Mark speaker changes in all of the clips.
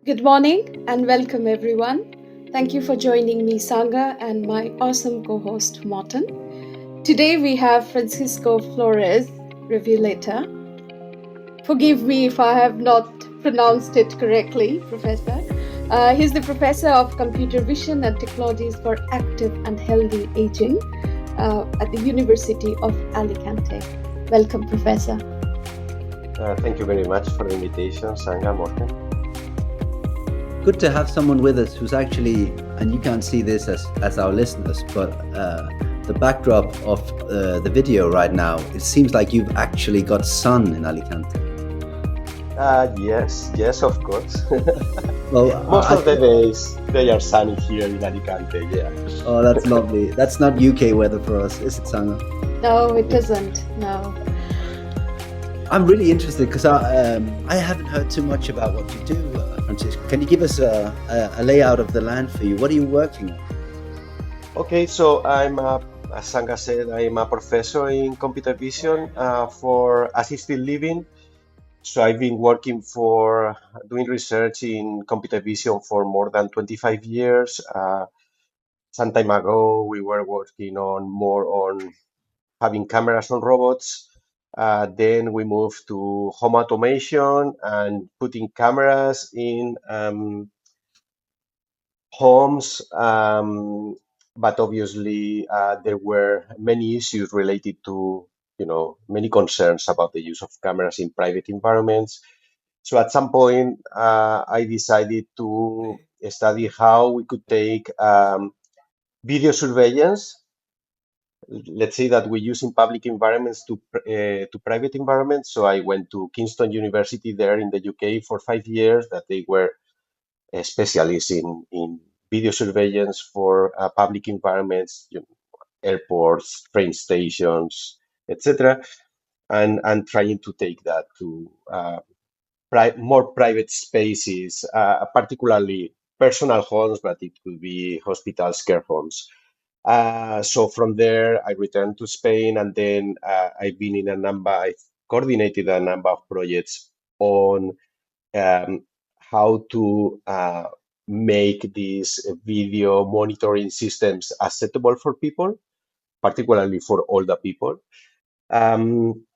Speaker 1: Good morning and welcome everyone. Thank you for joining me, Sanga, and my awesome co host, Morton. Today we have Francisco Florez-Revuelta. Forgive me if I have not pronounced it correctly, Professor. He's the Professor of Computer Vision and Technologies for Active and Healthy Aging at the University of Alicante. Welcome, Professor.
Speaker 2: Thank you very much for the invitation, Sanga, Morten.
Speaker 3: Good to have someone with us who's actually, and you can't see this as our listeners, but the backdrop of the video right now, it seems like you've actually got sun in Alicante.
Speaker 2: Yes, of course.
Speaker 3: Well,
Speaker 2: Most of the days they are sunny here in Alicante, yeah.
Speaker 3: Oh, that's lovely. That's not UK weather for us, is it, Sanga?
Speaker 1: No, it isn't. No.
Speaker 3: I'm really interested because I haven't heard too much about what you do, Francisco. Can you give us a layout of the land for you? What are you working on?
Speaker 2: Okay, so as Sanga said, I'm a professor in computer vision for assisted living. So I've been working doing research in computer vision for more than 25 years. Some time ago, we were working more on having cameras on robots. Then we moved to home automation and putting cameras in homes. But obviously, there were many issues related to, many concerns about the use of cameras in private environments. So at some point, I decided to study how we could take video surveillance, let's say that we use in public environments to private environments. So I went to Kingston University there in the UK for 5 years, that they were specialists in video surveillance for public environments, airports, train stations, etc. And trying to take that to more private spaces, particularly personal homes, but it could be hospitals, care homes. So from there, I returned to Spain, and then I've coordinated a number of projects on how to make these video monitoring systems acceptable for people, particularly for older people. Um,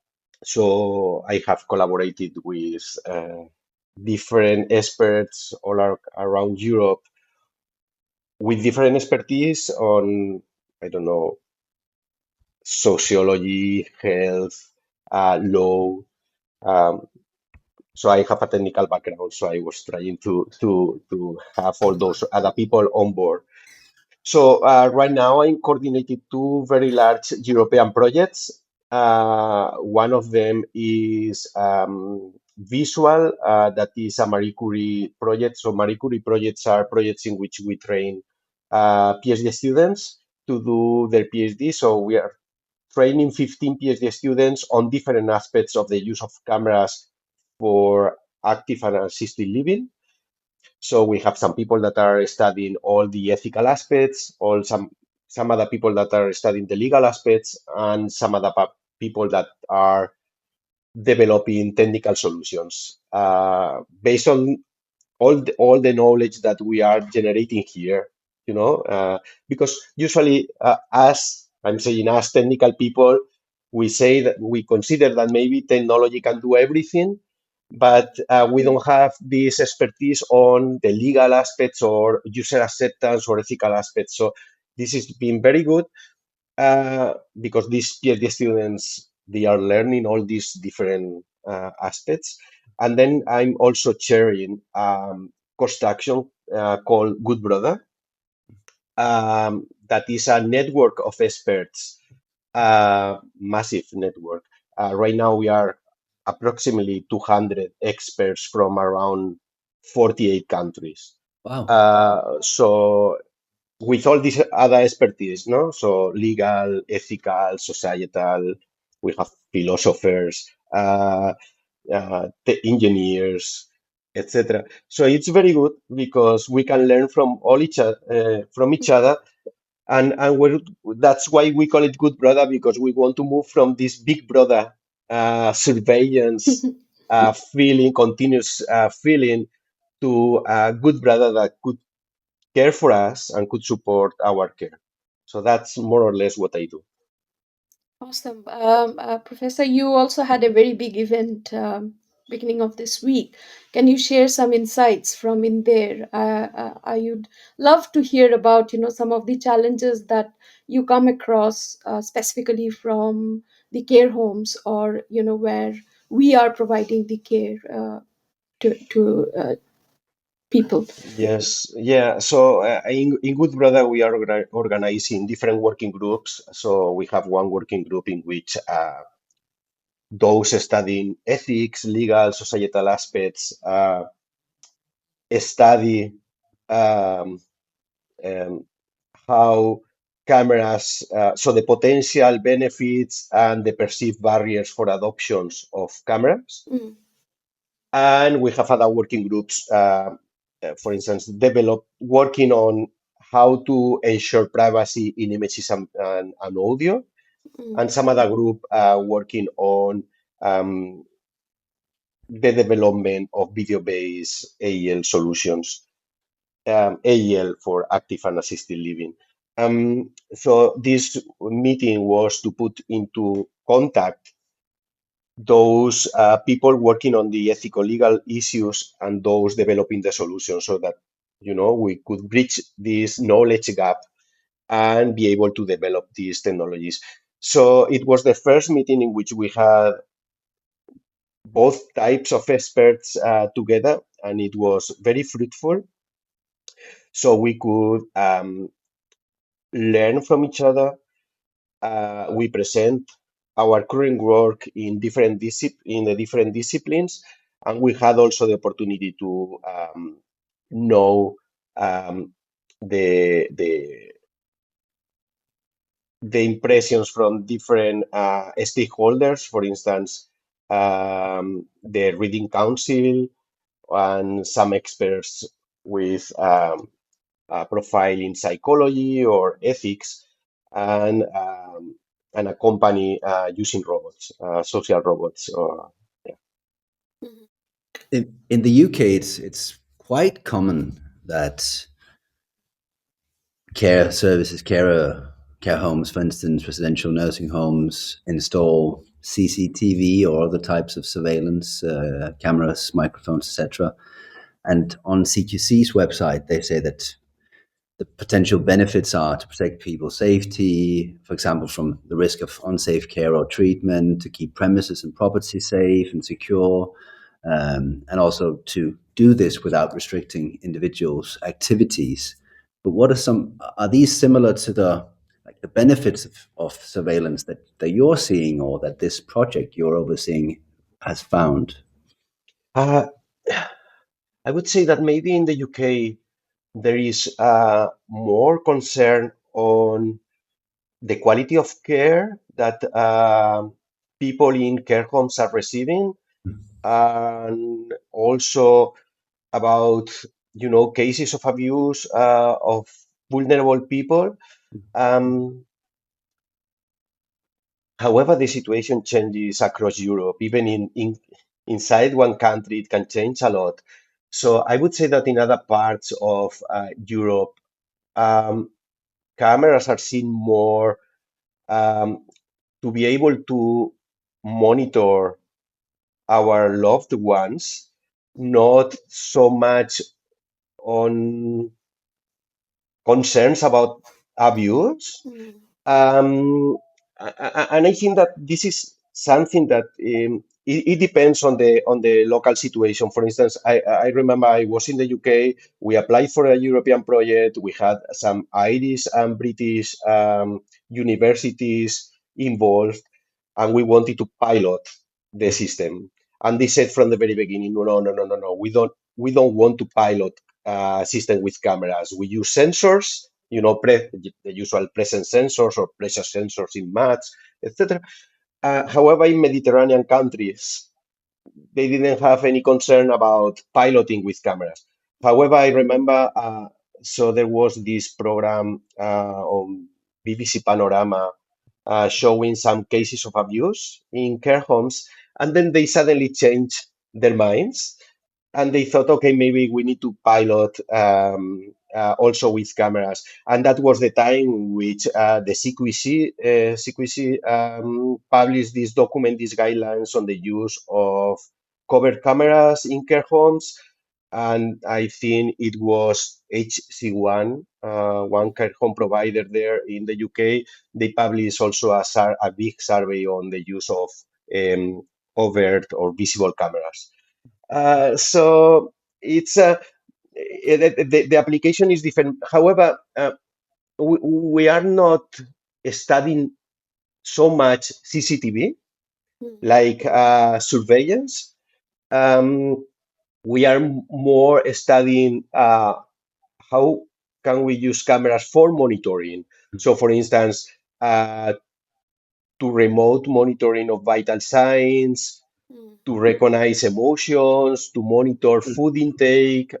Speaker 2: so I have collaborated with different experts around Europe with different expertise on, I don't know, sociology, health, law. Um, so I have a technical background, so I was trying to have all those other people on board. So right now I'm coordinating two very large European projects. One of them is visual, that is a Marie Curie project. So Marie Curie projects are projects in which we train PhD students to do their PhD. So we are training 15 PhD students on different aspects of the use of cameras for active and assisted living. So we have some people that are studying all the ethical aspects, some other people that are studying the legal aspects, and some other people that are developing technical solutions based on all the knowledge that we are generating here. Because usually, as technical people, we say that we consider that maybe technology can do everything, but we don't have this expertise on the legal aspects or user acceptance or ethical aspects. So this has been very good because these PhD students, they are learning all these different aspects. And then I'm also chairing construction called Good Brother. That is a network of experts, massive network. Right now we are approximately 200 experts from around 48 countries.
Speaker 3: Wow.
Speaker 2: So with all this other expertise, no? So legal, ethical, societal, we have philosophers, the engineers, etc. So it's very good because we can learn from each other, and that's why we call it Good Brother, because we want to move from this Big Brother surveillance feeling, continuous feeling, to a good brother that could care for us and could support our care. So that's more or less what I do.
Speaker 1: Awesome. Professor, you also had a very big event beginning of this week. Can you share some insights from in there? I would love to hear about, some of the challenges that you come across specifically from the care homes or, where we are providing the care to people.
Speaker 2: Yes, yeah. So in Good Brother, we are organizing different working groups. So we have one working group in which those studying ethics, legal, societal aspects, study um, um, how cameras, so the potential benefits and the perceived barriers for adoptions of cameras.
Speaker 1: Mm,
Speaker 2: And we have other working groups, for instance, working on how to ensure privacy in images and audio,
Speaker 1: mm,
Speaker 2: and some other group working on the development of video-based AEL solutions, AEL for active and assisted living. So this meeting was to put into contact those people working on the ethical legal issues and those developing the solution so that we could bridge this knowledge gap and be able to develop these technologies. So it was the first meeting in which we had both types of experts together, and it was very fruitful. So we could learn from each other. We present our current work in in the different disciplines, and we had also the opportunity to know um, the the impressions from different stakeholders. For instance, the Reading Council and some experts with a profile in psychology or ethics, and a company using robots, social robots. Or yeah.
Speaker 1: mhm,
Speaker 3: In the UK, it's quite common that care services, care homes, for instance, residential nursing homes, install CCTV or other types of surveillance cameras, microphones, etc. And on CQC's website, they say that the potential benefits are to protect people's safety, for example, from the risk of unsafe care or treatment, to keep premises and property safe and secure, and also to do this without restricting individuals' activities. But what are these similar to the benefits of surveillance that you're seeing or that this project you're overseeing has found?
Speaker 2: Uh, I would say that maybe in the UK there is more concern on the quality of care that people in care homes are receiving, and also about cases of abuse of vulnerable people. Um, However, the situation changes across Europe. Even inside one country, it can change a lot. So I would say that in other parts of Europe, um, cameras are seen more um, to be able to monitor our loved ones, not so much on concerns about abuse.
Speaker 1: mm,
Speaker 2: Um, and I think that this is something that it depends on the local situation. For instance, I remember I was in the UK. We applied for a European project. We had some Irish and British universities involved, and we wanted to pilot the system. And they said from the very beginning, no, no, no, no, no, no. We don't want to pilot a system with cameras. We use sensors, the usual presence sensors or pressure sensors in mats, etc. However, in Mediterranean countries, they didn't have any concern about piloting with cameras. However, I remember, so there was this program on BBC Panorama showing some cases of abuse in care homes, and then they suddenly changed their minds and they thought, okay, maybe we need to pilot also with cameras. And that was the time in which the CQC published this document, these guidelines on the use of covered cameras in care homes. And I think it was HC1, one care home provider there in the UK. They published also a big survey on the use of overt or visible cameras. So it's the application is different. However, we are not studying so much CCTV like surveillance. Um, we are more studying how can we use cameras for monitoring. So, for instance, to remote monitoring of vital signs, to recognize emotions, to monitor food intake,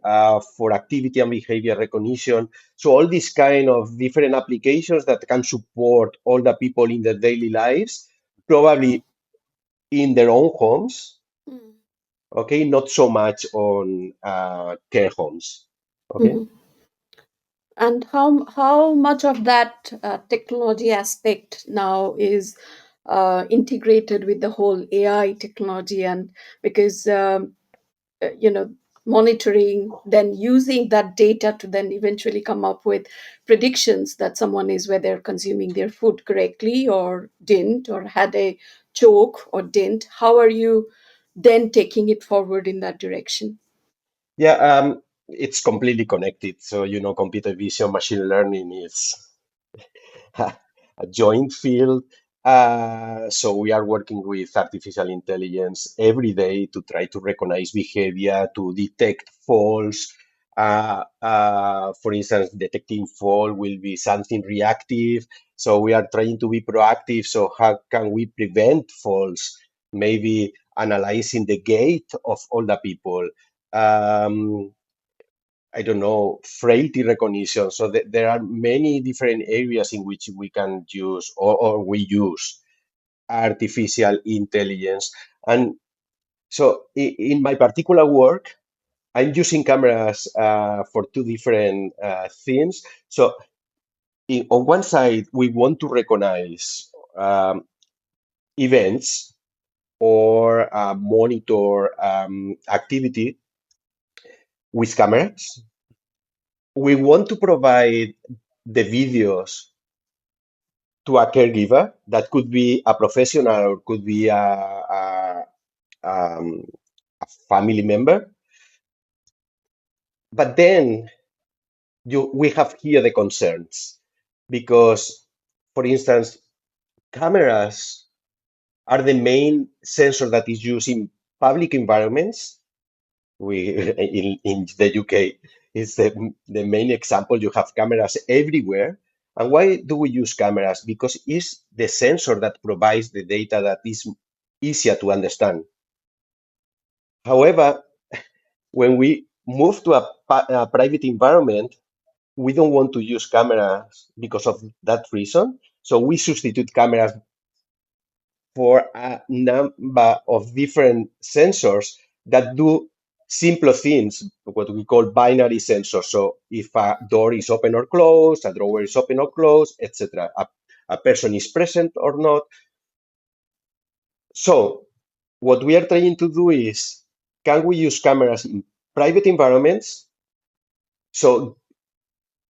Speaker 2: for activity and behavior recognition. So all these kind of different applications that can support all the people in their daily lives, probably in their own homes, okay, not so much on care homes, okay?
Speaker 1: Mhm. And how much of that technology aspect now is integrated with the whole AI technology? And because you know, monitoring, then using that data to then eventually come up with predictions that someone is, whether consuming their food correctly or didn't, or had a choke or didn't. How are you then taking it forward in that direction?
Speaker 2: Yeah, it's completely connected. So, computer vision, machine learning is a joint field. So we are working with artificial intelligence every day to try to recognize behavior, to detect falls. For instance, detecting fall will be something reactive. So we are trying to be proactive. So how can we prevent falls? Maybe analyzing the gait of all the people. Um, I don't know, frailty recognition. So there are many different areas in which we can use or we use artificial intelligence. And so in my particular work, I'm using cameras for two different things. So on one side, we want to recognize events or monitor activity with cameras. We want to provide the videos to a caregiver. That could be a professional or could be um, a family member. But then we have here the concerns because, for instance, cameras are the main sensor that is used in public environments. In the UK is the main example. You have cameras everywhere. And why do we use cameras? Because it's the sensor that provides the data that is easier to understand. However, when we move to a private environment, we don't want to use cameras because of that reason. So we substitute cameras for a number of different sensors that do simple things, what we call binary sensors. So if a door is open or closed, a drawer is open or closed, etc., a person is present or not. So what we are trying to do is, can we use cameras in private environments? So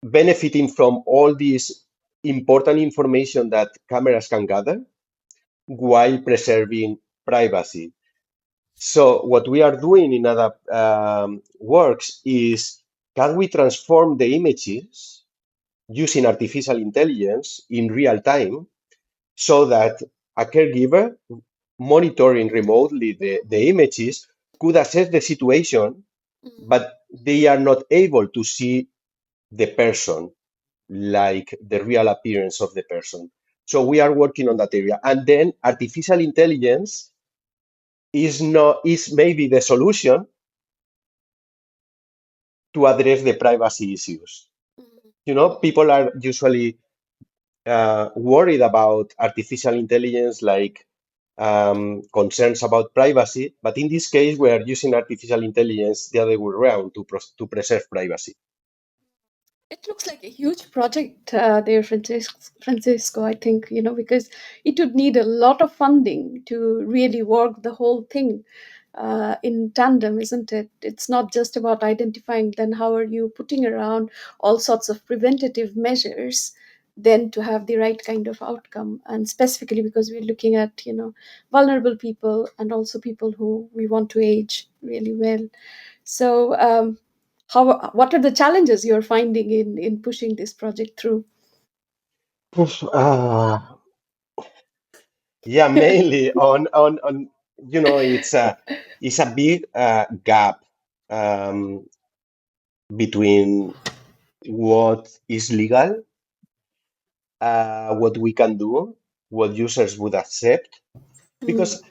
Speaker 2: benefiting from all this important information that cameras can gather while preserving privacy. So what we are doing in other works is, can we transform the images using artificial intelligence in real time so that a caregiver monitoring remotely the images could assess the situation, but they are not able to see the person, like the real appearance of the person. So we are working on that area. And then artificial intelligence is maybe the solution to address the privacy issues. People are usually worried about artificial intelligence, like concerns about privacy. But in this case, we are using artificial intelligence the other way around to preserve privacy.
Speaker 1: It looks like a huge project there, Francisco, I think, because it would need a lot of funding to really work the whole thing in tandem, isn't it? It's not just about identifying, then how are you putting around all sorts of preventative measures then to have the right kind of outcome. And specifically because we're looking at, vulnerable people and also people who we want to age really well. So, what are the challenges you're finding in pushing this project through?
Speaker 2: Oof, yeah, mainly on it's a big gap um, between what is legal, what we can do, what users would accept.
Speaker 1: Mm,
Speaker 2: Because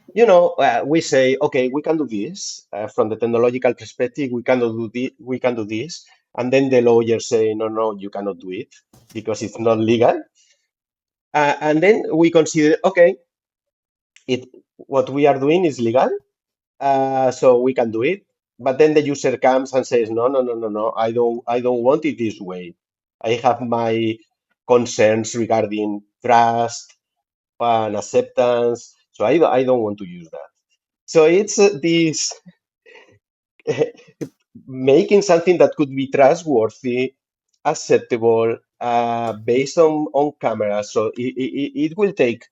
Speaker 2: we say, okay, we can do this from the technological perspective. We can do this, and then the lawyers say, no, no, you cannot do it because it's not legal. And then we consider, okay, it what we are doing is legal, so we can do it. But then the user comes and says, no, no, no, no, no, I don't want it this way. I have my concerns regarding trust and acceptance, so I don't want to use that. So it's this making something that could be trustworthy, acceptable, based on cameras. So it will take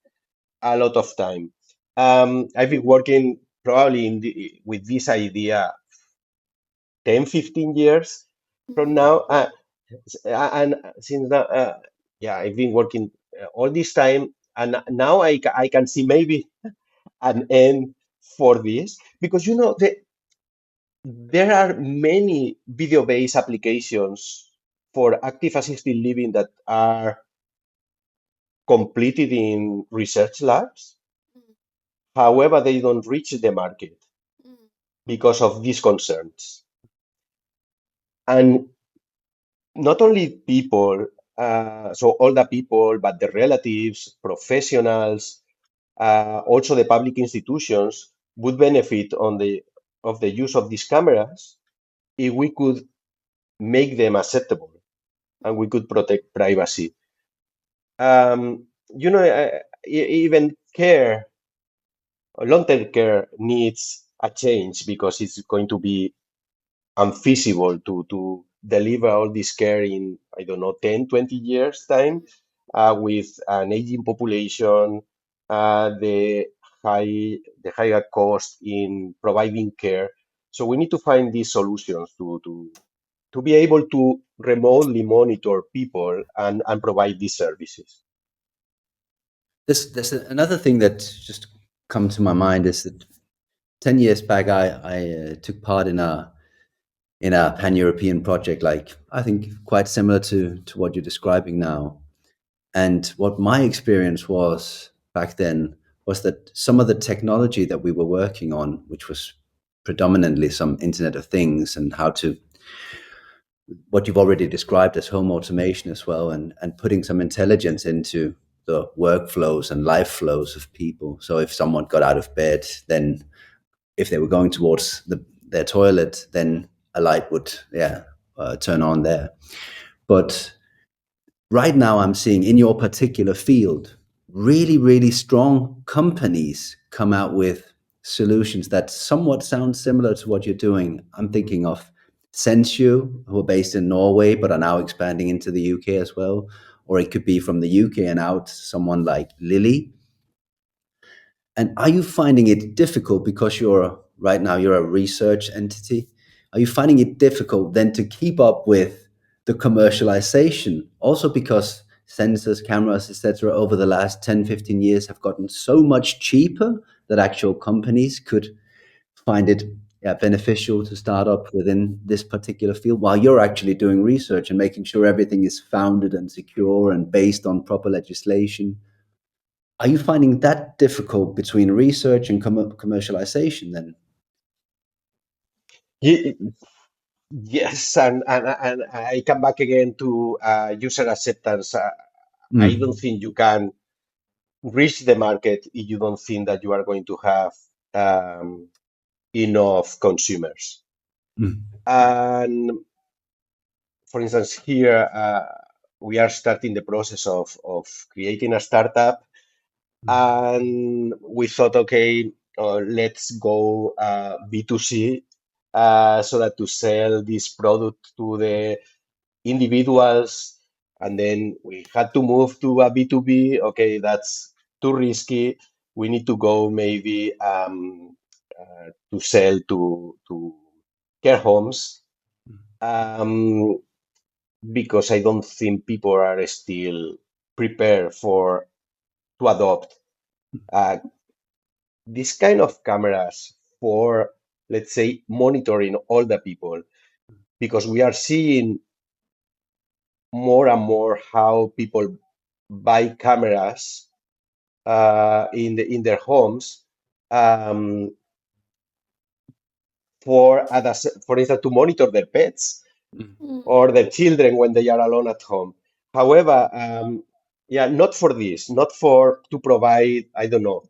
Speaker 2: a lot of time. I've been working probably with this idea 10, 15 years from now. And since that, yeah, I've been working all this time. And now I can see maybe an end for this because there are many video-based applications for active assisted living that are completed in research labs. However, they don't reach the market
Speaker 1: mm,
Speaker 2: because of these concerns. And not only people, so all the people, but the relatives, professionals, also the public institutions would benefit of the use of these cameras if we could make them acceptable and we could protect privacy. Even long-term care needs a change because it's going to be unfeasible to deliver all this care in, I don't know, 10, 20 years time, with an aging population, the higher cost in providing care. So we need to find these solutions to be able to remotely monitor people and provide these services.
Speaker 3: There's another thing that just come to my mind is that 10 years back I took part in a pan-European project, like I think quite similar to what you're describing now. And what my experience was back then was that some of the technology that we were working on, which was predominantly some Internet of Things and how to what you've already described as home automation as well, and putting some intelligence into the workflows and life flows of people. So if someone got out of bed, then if they were going towards their toilet, then a light would turn on there. But right now I'm seeing in your particular field really, really strong companies come out with solutions that somewhat sound similar to what you're doing. I'm thinking of Sensio, who are based in Norway but are now expanding into the UK as well. Or it could be from the UK and out, someone like Lily. And are you finding it difficult because right now you're a research entity? Are you finding it difficult then to keep up with the commercialization? Also because sensors, cameras, etc. over the last 10, 15 years have gotten so much cheaper that actual companies could find it beneficial to start up within this particular field while you're actually doing research and making sure everything is founded and secure and based on proper legislation. Are you finding that difficult between research and commercialization then?
Speaker 2: Ye- Yes, and I come back again to user acceptance. I don't
Speaker 3: Mm.
Speaker 2: think you can reach the market if you don't think that you are going to have enough consumers. And for instance, here we are starting the process of creating a startup, and we thought, okay, let's go B2C, so that to sell this product to the individuals, and then we had to move to a B2B. Okay, that's too risky. We need to go maybe to sell to care homes, because I don't think people are still prepared to adopt uh, this kind of cameras for, let's say, monitoring all the people, because we are seeing more and more how people buy cameras in their homes, um, for instance, to monitor their pets or their children when they are alone at home. However, yeah, not for this, not for to provide, I don't know,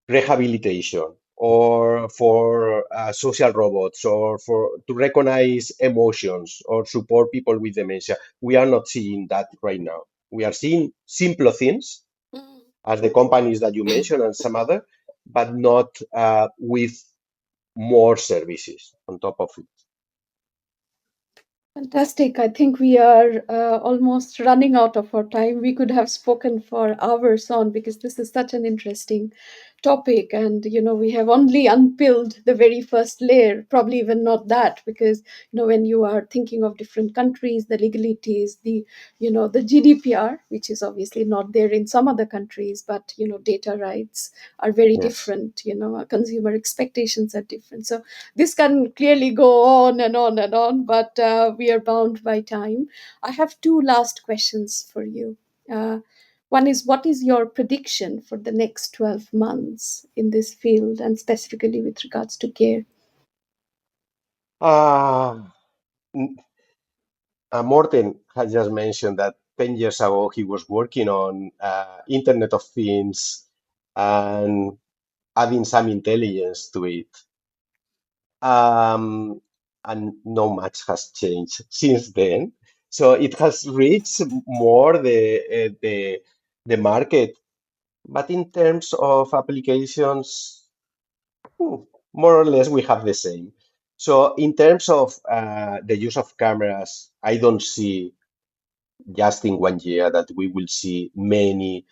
Speaker 2: rehabilitation, or for social robots, or for to recognize emotions or support people with dementia. We are not seeing that right now. We are seeing simpler things as the companies that you mentioned and some other, but not with more services on top of it.
Speaker 1: Fantastic. I think we are almost running out of our time. We could have spoken for hours on, because this is such an interesting topic. And, we have only unpeeled the very first layer, probably even not that, because, when you are thinking of different countries, the legalities, the GDPR, which is obviously not there in some other countries, but, data rights are very
Speaker 2: Yes.
Speaker 1: different, consumer expectations are different. So this can clearly go on and on and on, but we are bound by time. I have two last questions for you. One is, what is your prediction for the next 12 months in this field, and specifically with regards to care?
Speaker 2: Uh, Morten had just mentioned that 10 years ago he was working on Internet of Things and adding some intelligence to it. And not much has changed since then. So it has reached more the market, but in terms of applications, more or less we have the same. So in terms of the use of cameras, I don't see just in 1 year that we will see many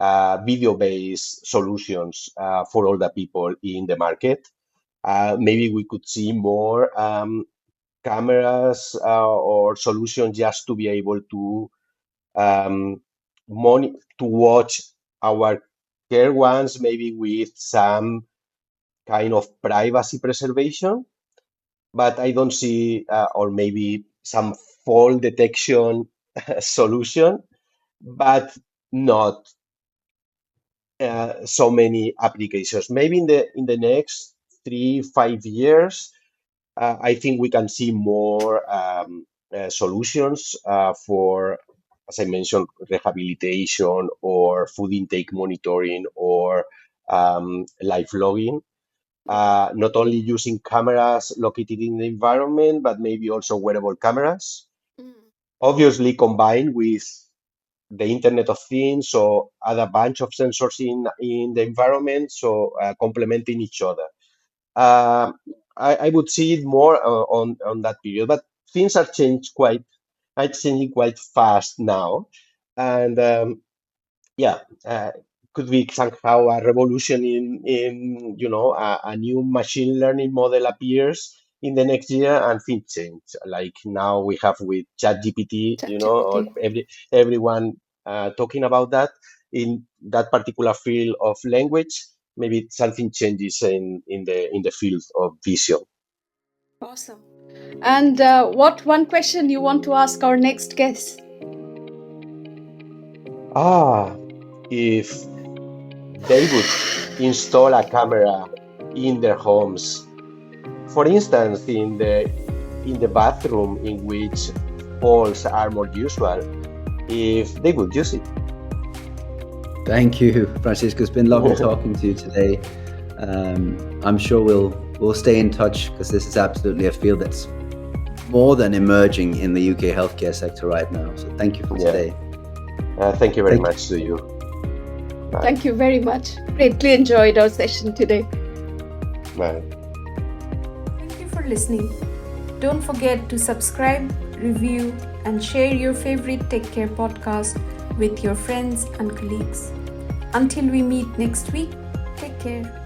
Speaker 2: video-based solutions for all the people in the market. Maybe we could see more cameras or solutions just to be able to to watch our care ones, maybe with some kind of privacy preservation. But I don't see, or maybe some fall detection solution, but not so many applications. Maybe in the next 3-5 years, I think we can see more solutions for, as I mentioned, rehabilitation or food intake monitoring or life logging. Not only using cameras located in the environment, but maybe also wearable cameras, obviously combined with the Internet of Things or other bunch of sensors in the environment, so complementing each other. Uh, I would see it more on that period, but things are changing quite fast now, and yeah, could be somehow a revolution in a new machine learning model appears in the next year and things change. Like now we have with ChatGPT, or
Speaker 1: ChatGPT.
Speaker 2: everyone talking about that in that particular field of language. Maybe something changes in the field of vision.
Speaker 1: Awesome. And what one question you want to ask our next guest?
Speaker 2: If they would install a camera in their homes, for instance, in the bathroom in which falls are more usual, if they would use it.
Speaker 3: Thank you, Francisco. It's been lovely talking to you today. I'm sure we'll stay in touch, because this is absolutely a field that's more than emerging in the UK healthcare sector right now. So thank you for today.
Speaker 2: Thank you very much to you. Bye.
Speaker 1: Thank you very much. Greatly enjoyed our session today.
Speaker 2: Bye.
Speaker 1: Thank you for listening. Don't forget to subscribe, review, and share your favorite Tech Care podcast with your friends and colleagues. Until we meet next week, take care.